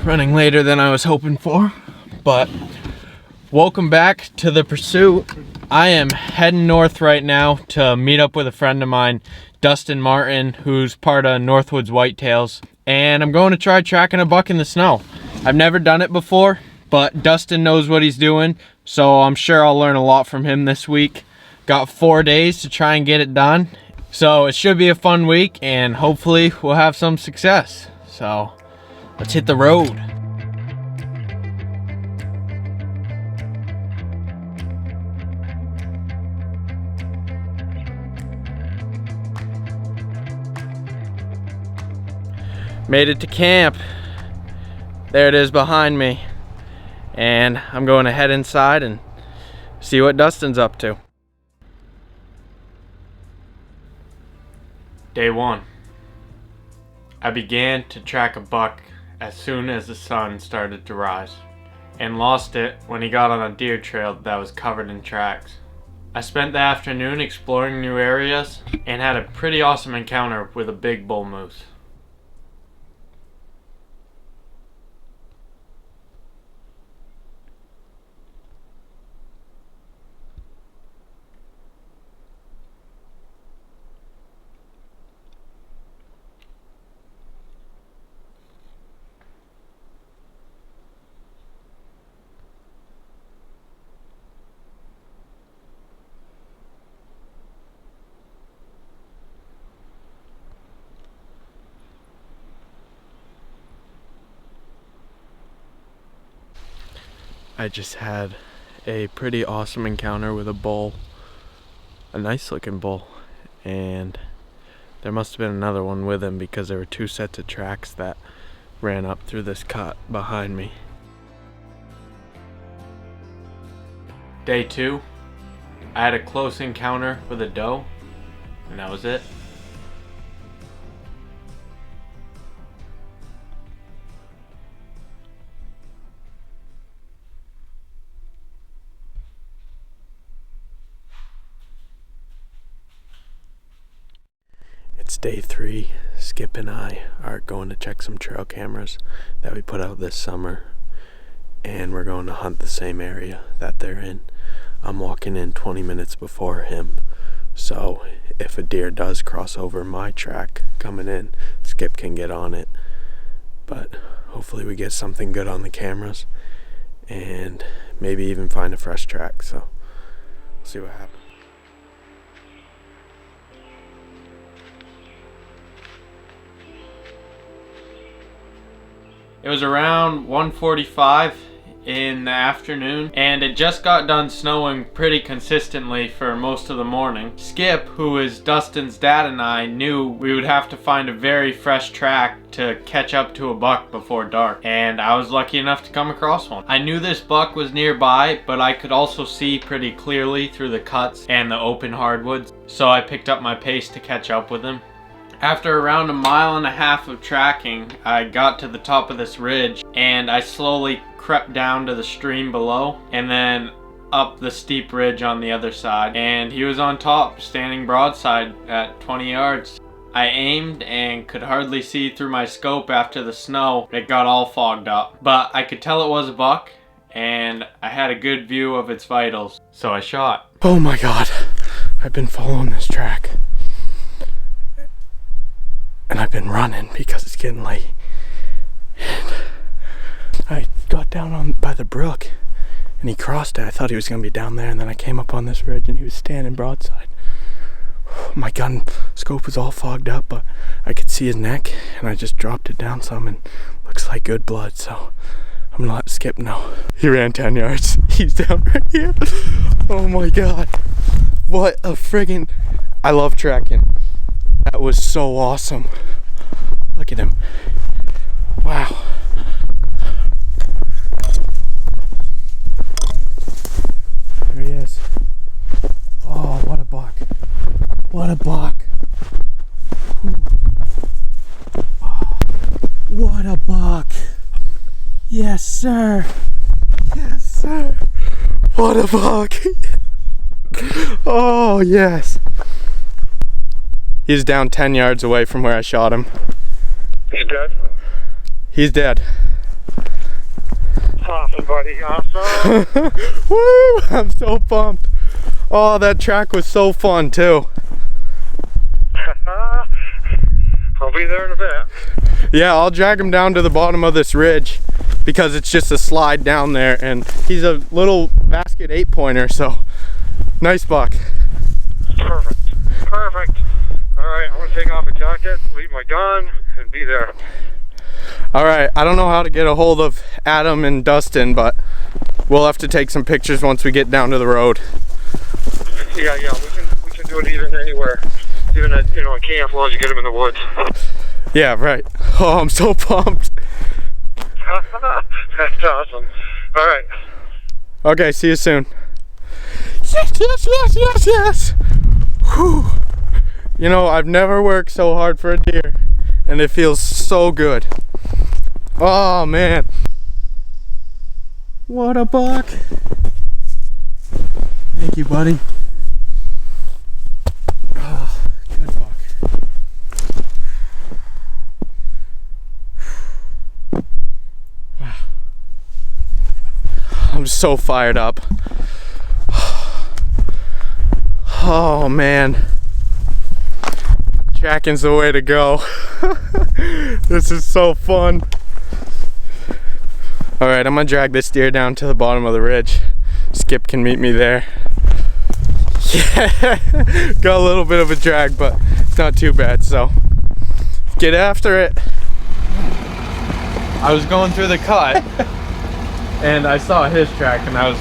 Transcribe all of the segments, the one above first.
Running later than I was hoping for, but welcome back to the pursuit. I am heading north right now to meet up with a friend of mine, Dustin Martin, who's part of Northwoods Whitetails, and I'm going to try tracking a buck in the snow. I've never done it before, but Dustin knows what he's doing, so I'm sure I'll learn a lot from him this week. Got 4 days to try and get it done, so it should be a fun week, and hopefully we'll have some success. So let's hit the road. Made it to camp. There it is behind me. And I'm going to head inside and see what Dustin's up to. Day 1. I began to track a buck as soon as the sun started to rise, and lost it when he got on a deer trail that was covered in tracks. I spent the afternoon exploring new areas and had a pretty awesome encounter with a big bull moose. I just had a pretty awesome encounter with a bull, a nice looking bull, and there must have been another one with him because there were 2 sets of tracks that ran up through this cut behind me. Day 2, I had a close encounter with a doe, and that was it. It's day 3. Skip and I are going to check some trail cameras that we put out this summer, and we're going to hunt the same area that they're in. I'm walking in 20 minutes before him, so if a deer does cross over my track coming in, Skip can get on it. But hopefully we get something good on the cameras and maybe even find a fresh track, so we'll see what happens. It was around 1:45 in the afternoon, and it just got done snowing pretty consistently for most of the morning. Skip, who is Dustin's dad, and I knew we would have to find a very fresh track to catch up to a buck before dark, and I was lucky enough to come across one. I knew this buck was nearby, but I could also see pretty clearly through the cuts and the open hardwoods, so I picked up my pace to catch up with him. After around 1.5 miles of tracking, I got to the top of this ridge, and I slowly crept down to the stream below and then up the steep ridge on the other side, and he was on top, standing broadside at 20 yards. I aimed and could hardly see through my scope after the snow. It got all fogged up, but I could tell it was a buck, and I had a good view of its vitals, so I shot. Oh my god, I've been following this track. And I've been running because it's getting late. And I got down by the brook and he crossed it. I thought he was going to be down there, and then I came up on this ridge and he was standing broadside. My gun scope was all fogged up, but I could see his neck, and I just dropped it down some, and looks like good blood, so I'm going to let Skip know. He ran 10 yards. He's down right here. Oh my god. What a friggin'... I love tracking. That was so awesome. Look at him. Wow. There he is. Oh, what a buck. What a buck. Oh, what a buck. Yes, sir. Yes, sir. What a buck. Oh, yes. He's down 10 yards away from where I shot him. He's dead? He's dead. Awesome, buddy. Awesome. Woo! I'm so pumped. Oh, that track was so fun too. I'll be there in a bit. Yeah, I'll drag him down to the bottom of this ridge because it's just a slide down there, and he's a little basket 8-pointer, so nice buck. Perfect. Perfect. All right, I'm gonna take off a jacket, leave my gun, and be there. All right, I don't know how to get a hold of Adam and Dustin, but we'll have to take some pictures once we get down to the road. Yeah, we can do it even anywhere, even at a camp as long as you get them in the woods. Yeah, right. Oh, I'm so pumped. That's awesome. All right. Okay, see you soon. Yes, yes, yes, yes, yes. Whew. You know, I've never worked so hard for a deer, and it feels so good. Oh, man. What a buck. Thank you, buddy. Oh, good buck. Wow. I'm so fired up. Oh, man. Tracking's the way to go. This is so fun. Alright, I'm gonna drag this deer down to the bottom of the ridge. Skip can meet me there. Yeah, got a little bit of a drag, but it's not too bad, so get after it. I was going through the cut and I saw his track, and I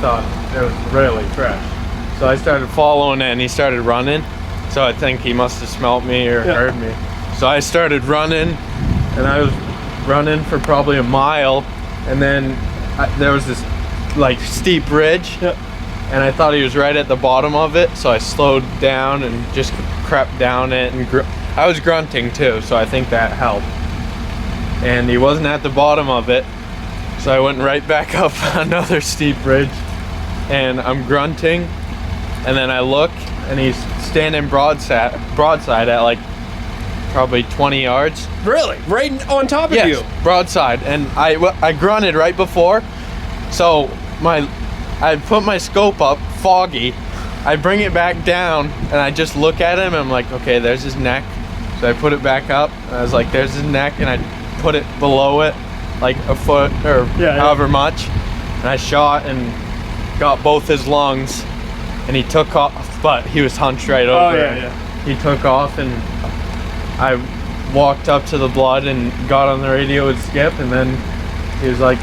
thought it was really fresh. So I started following it, and he started running. So I think he must have smelt me or heard me. So I started running, and I was running for probably a mile, and then there was this like steep ridge, and I thought he was right at the bottom of it, so I slowed down and just crept down it, and I was grunting too, so I think that helped. And he wasn't at the bottom of it, so I went right back up another steep ridge, and I'm grunting, and then I look, and he's standing broadside at like probably 20 yards. Really? Right on top of you? Broadside. And I grunted right before, so I put my scope up, foggy. I bring it back down, and I just look at him, and I'm like, okay, there's his neck. So I put it back up, and I was like, there's his neck, and I put it below it, like a foot or however much, and I shot and got both his lungs, and he took off, but he was hunched right over it. He took off, and I walked up to the blood and got on the radio with Skip, and then he was like,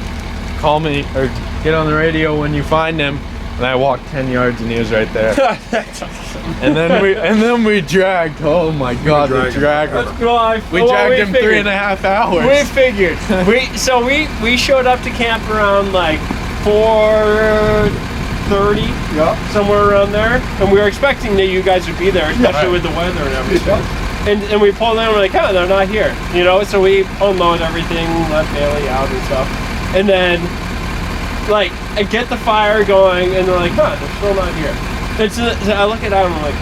call me or get on the radio when you find him, and I walked 10 yards and he was right there. That's awesome. and then we dragged. Oh my god, the drag. We dragged him 3.5 hours. We figured. we showed up to camp around like 4:30, somewhere around there, and we were expecting that you guys would be there, especially with the weather and everything. And we pulled in, and we're like, oh, they're not here, so we unload everything, let Bailey out and stuff, and then like I get the fire going, and they're like, huh, they're still not here. And so I look at Adam, I'm like,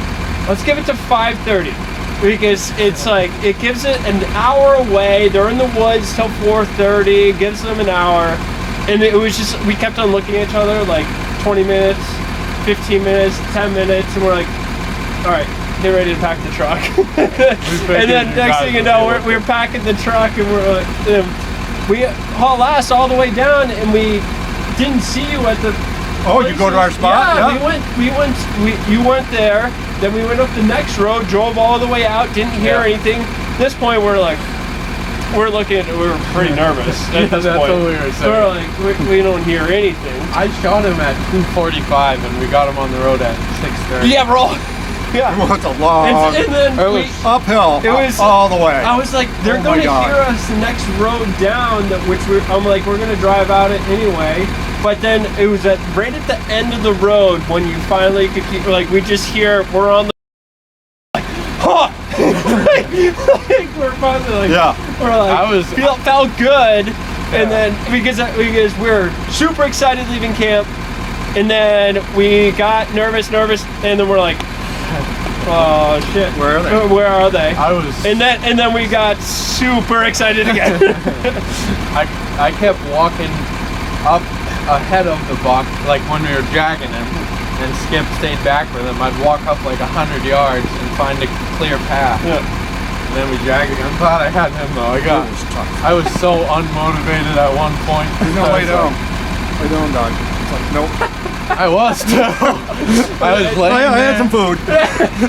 let's give it to 5:30, because it's like, it gives it an hour away, they're in the woods till 4:30, it gives them an hour. And it was just, we kept on looking at each other like 20 minutes, 15 minutes, 10 minutes, and we're like, all right, get ready to pack the truck. And then next thing you know, we're packing the truck, and we're like, we haul ass all the way down, and we didn't see you at the places. You go to our spot? Yeah, you went there, then we went up the next road, drove all the way out, didn't hear anything. At this point, we're like, we were pretty nervous at this point. What we were saying. We're like, we don't hear anything. I shot him at 2:45, and we got him on the road at 6:30. Yeah, we're all. Yeah. It was a long. And then it was uphill. It was all the way. I was like, they're going to hear us the next road down, I'm like, we're going to drive out it anyway. But then it was right at the end of the road when you finally could keep, like, we just hear, we're on the. Huh! We're finally like, we're like, felt good, and then because we're super excited leaving camp, and then we got nervous, and then we're like, Oh shit. Where are they? Where are they? I was. And then we got super excited again. I kept walking up ahead of the buck, like when we were jagging him, and Skip stayed back with him. I'd walk up like 100 yards and find a clear path. Yeah. And then we jagged again. I'm glad I had him though. It was tough. I was so unmotivated at one point. He's gonna lay down. Lay down, dog. It's like, nope. I was too. I was laying I had there. some food.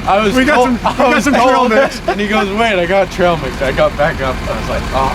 I was We got cold- some I was trail cold. mix. And he goes, wait, I got trail mix. I got back up and I was like, oh.